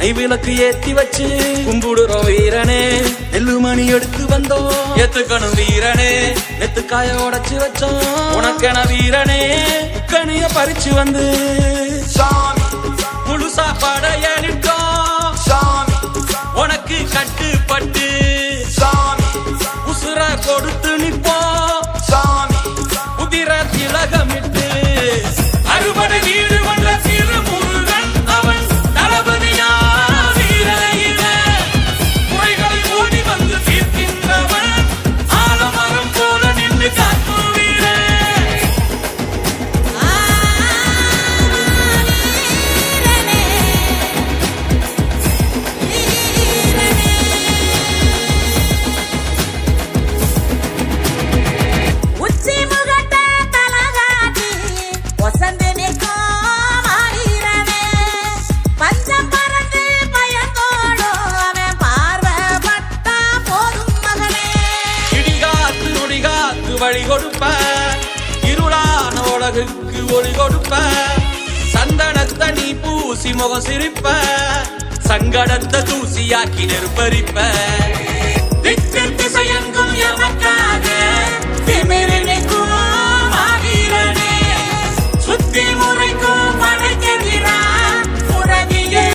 நெய்விளக்கு ஏத்தி வச்சு கும்பிடுறோம் வீரனே. நெல்லுமணி எடுத்து வந்தோம் ஏத்துக்கணும் வீரனே. நெத்துக்காய உடைச்சு வச்சோம் உனக்கென வீரனே. கனிய பறிச்சு வந்து சாமி முழு சாப்பாட ஏறிட்டோம் சாமி உனக்கு கட்டுப்பட்டு சாமி உசுர கொடுத்து நிப்போம் சாமி உதிர திலகமிட்டு அறுபடை வீடு வந்த திருமுருகன் அவன் தளபதியா வீரையில குறைகளை ஓடி வந்து தீர்க்கின்றவன் ஆலமரம் போல நின்று காக்கும் வீரே. வழி கொடுப்ப இருளான உலகுக்கு ஒளி கொடுப்ப சந்தனத்தை நீ பூசி முகம் சிரிப்ப சங்கடத்தை தூசியாக்கி நெருப்பரிப்ப திக்கு திசையெங்கும் எமக்க